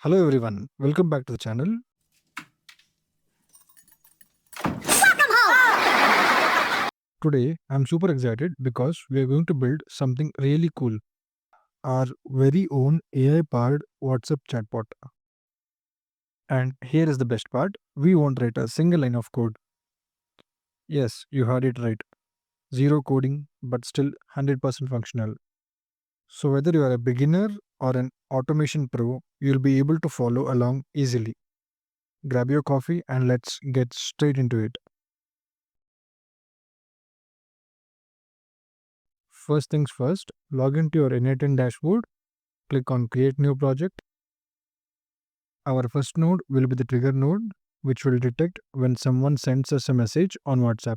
Hello everyone, welcome back to the channel. Today I'm super excited because we are going to build something really cool. Our very own AI powered WhatsApp chatbot. And here is the best part, we won't write a single line of code. Yes, you heard it right. Zero coding, but still 100% functional. So whether you are a beginner or an automation pro, you'll be able to follow along easily. Grab your coffee and let's get straight into it. First things first, log into your N8N dashboard. Click on Create New Project. Our first node will be the trigger node, which will detect when someone sends us a message on WhatsApp.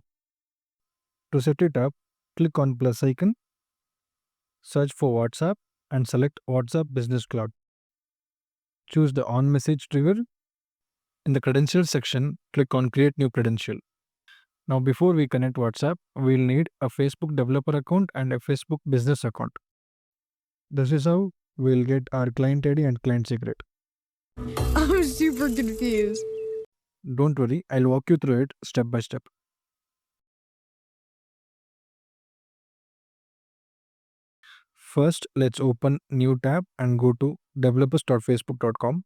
To set it up, click on plus icon, search for WhatsApp, and select WhatsApp Business Cloud. Choose the on message trigger. In the credentials section, click on Create New Credential. Now, before we connect WhatsApp, we'll need a Facebook developer account and a Facebook business account. This is how we'll get our client ID and client secret. I'm super confused. Don't worry, I'll walk you through it step by step. First, let's open new tab and go to developers.facebook.com.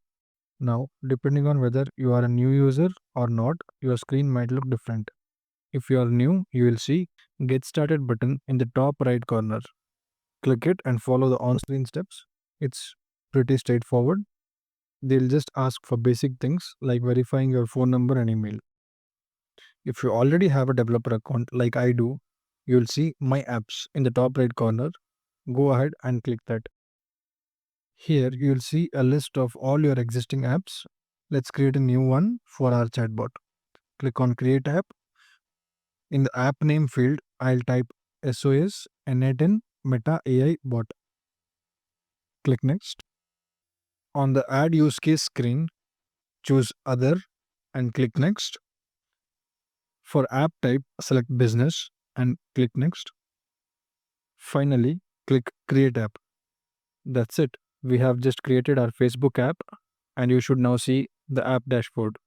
Now, depending on whether you are a new user or not, your screen might look different. If you are new, you will see Get Started button in the top right corner. Click it and follow the on-screen steps. It's pretty straightforward. They'll just ask for basic things like verifying your phone number and email. If you already have a developer account like I do, you'll see My Apps in the top right corner. Go ahead and click that. Here you'll see a list of all your existing apps. Let's create a new one for our chatbot. Click on Create App. In the app name field, I'll type SOS N8N Meta AI Bot. Click Next. On the Add Use Case screen, choose Other and click Next. For app type, select Business and click Next. Finally, click Create App. That's it. We have just created our Facebook app and you should now see the app dashboard.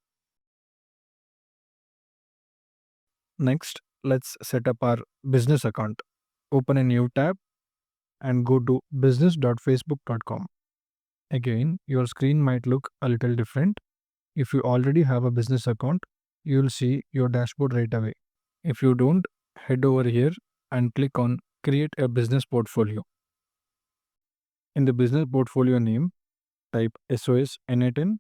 Next, let's set up our business account. Open a new tab and go to business.facebook.com. Again, your screen might look a little different. If you already have a business account, you'll see your dashboard right away. If you don't, head over here and click on Create a Business Portfolio. In the business portfolio name, type SOS N8N.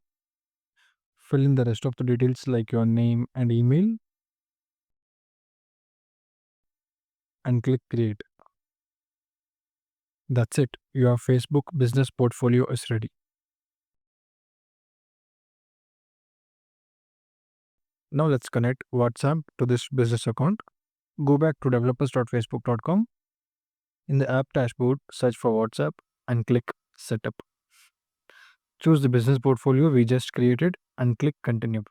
Fill in the rest of the details like your name and email and click Create. That's it. Your Facebook business portfolio is ready. Now let's connect WhatsApp to this business account. Go back to developers.facebook.com. In the app dashboard, search for WhatsApp and click Setup. Choose the business portfolio we just created and click Continue.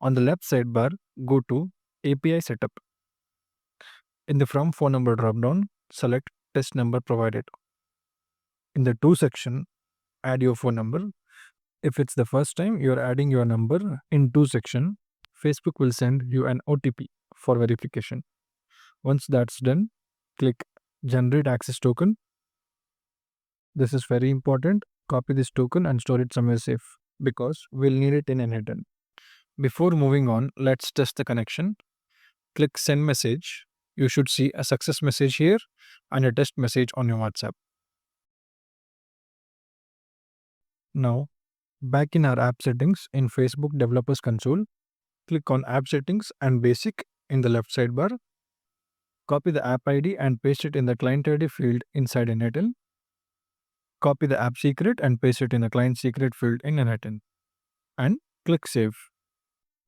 On the left sidebar, go to API Setup. In the From Phone Number dropdown, select Test Number Provided. In the To section, add your phone number. If it's the first time you're adding your number in To section, Facebook will send you an OTP for verification. Once that's done, click Generate Access Token. This is very important. Copy this token and store it somewhere safe because we'll need it in N8N. Before moving on, let's test the connection. Click Send Message. You should see a success message here and a test message on your WhatsApp. Now, back in our app settings in Facebook Developers Console, click on App Settings and Basic in the left sidebar. Copy the app ID and paste it in the client ID field inside N8N. Copy the app secret and paste it in the client secret field in N8N. And click Save.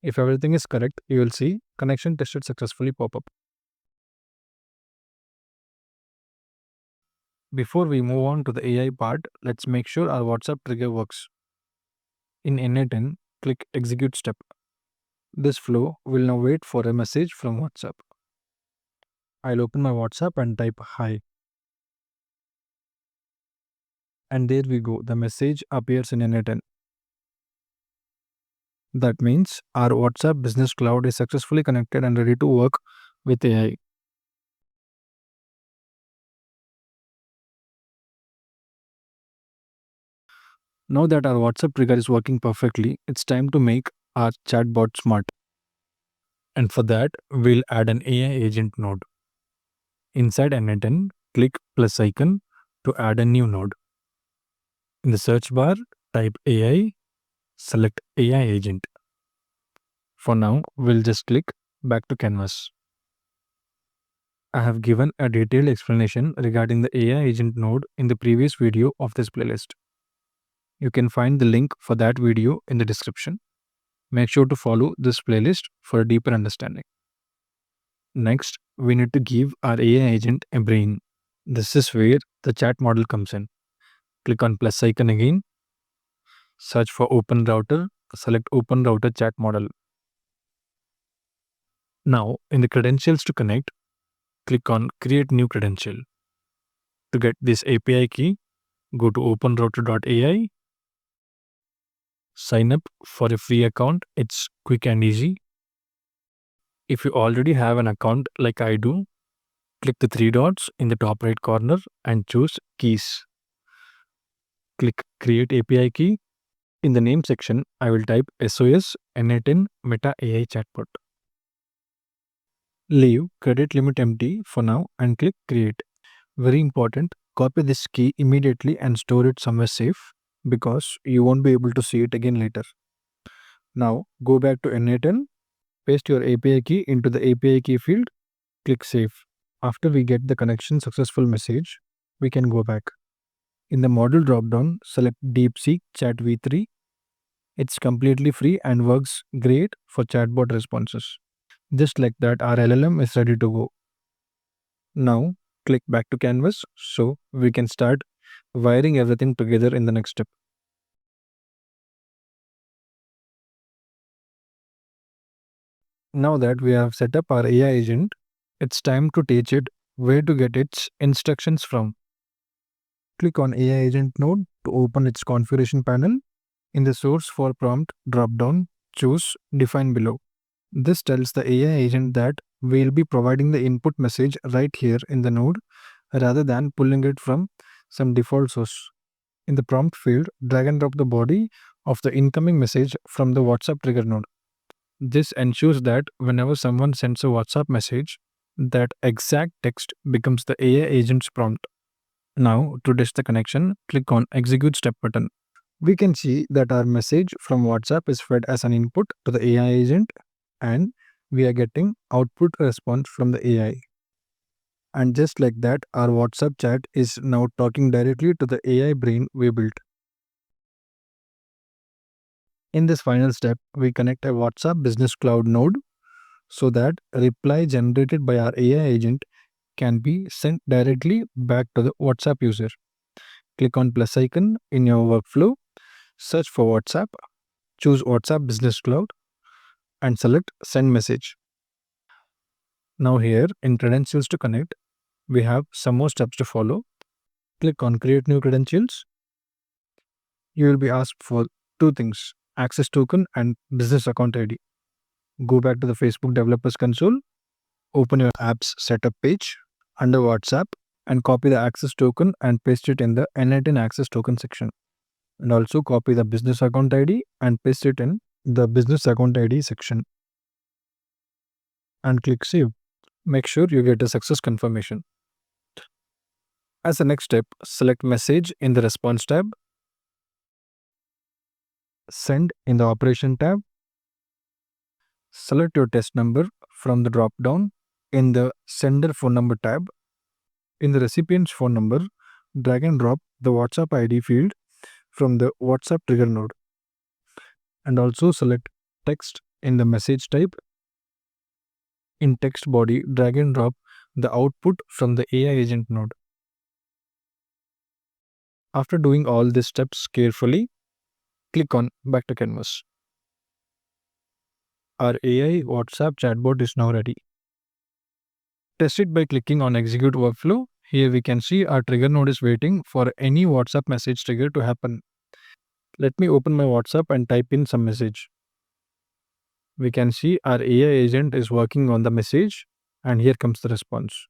If everything is correct, you will see Connection Tested Successfully pop up. Before we move on to the AI part, let's make sure our WhatsApp trigger works. In N8N, click Execute Step. This flow will now wait for a message from WhatsApp. I'll open my WhatsApp and type Hi. And there we go, the message appears in N8N. That means our WhatsApp Business Cloud is successfully connected and ready to work with AI. Now that our WhatsApp trigger is working perfectly, it's time to make our chatbot smart. And for that, we'll add an AI agent node. Inside N8N, click plus icon to add a new node. In the search bar, type AI, select AI agent. For now, we'll just click back to canvas. I have given a detailed explanation regarding the AI agent node in the previous video of this playlist. You can find the link for that video in the description. Make sure to follow this playlist for a deeper understanding. Next, we need to give our AI agent a brain. This is where the chat model comes in. Click on plus icon again, search for open router, select open router chat model. Now, in the credentials to connect, click on create new credential. To get this API key, go to openrouter.ai, sign up for a free account. It's quick and easy. If you already have an account like I do, click the three dots in the top right corner and choose keys. Click create API key. In the name section, I will type SOS N8N Meta AI Chatbot. Leave credit limit empty for now and click create. Very important, copy this key immediately and store it somewhere safe because you won't be able to see it again later. Now go back to N8N, paste your API key into the API key field, click save. After we get the connection successful message, we can go back. In the model dropdown, select DeepSeek Chat V3. It's completely free and works great for chatbot responses. Just like that, our LLM is ready to go. Now, click back to canvas so we can start wiring everything together in the next step. Now that we have set up our AI agent, it's time to teach it where to get its instructions from. Click on AI agent node to open its configuration panel. In the source for prompt dropdown, choose define below. This tells the AI agent that we'll be providing the input message right here in the node rather than pulling it from some default source. In the prompt field, drag and drop the body of the incoming message from the WhatsApp trigger node. This ensures that whenever someone sends a WhatsApp message, that exact text becomes the AI agent's prompt. Now, to test the connection, click on execute step button. We can see that our message from WhatsApp is fed as an input to the AI agent and we are getting output response from the AI. And just like that, our WhatsApp chat is now talking directly to the AI brain we built. In this final step, we connect a WhatsApp Business Cloud node so that a reply generated by our AI agent can be sent directly back to the WhatsApp user. Click on plus icon in your workflow, search for WhatsApp, choose WhatsApp Business Cloud and select send message. Now here in credentials to connect, we have some more steps to follow. Click on create new credentials. You will be asked for two things, access token and business account ID. Go back to the Facebook developers console, open your app's setup page under WhatsApp and copy the access token and paste it in the N8N access token section. And also copy the business account ID and paste it in the business account ID section. And click save. Make sure you get a success confirmation. As a next step, select message in the response tab, send in the operation tab, select your test number from the drop down in the sender phone number tab. In the recipient's phone number, drag and drop the WhatsApp ID field from the WhatsApp trigger node. And also select text in the message type. In text body, drag and drop the output from the AI agent node. After doing all these steps carefully, click on back to canvas. Our AI WhatsApp chatbot is now ready. Test it by clicking on execute workflow Here we can see our trigger node is waiting for any WhatsApp message trigger to happen. Let me open my WhatsApp and type in some message. We can see our AI agent is working on the message, and here comes the response.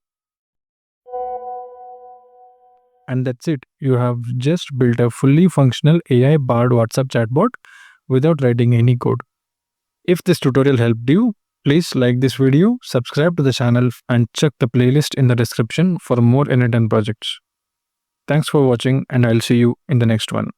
And that's it. You have just built a fully functional AI powered WhatsApp chatbot without writing any code. If this tutorial helped you, please like this video, subscribe to the channel, and check the playlist in the description for more N8N projects. Thanks for watching, and I'll see you in the next one.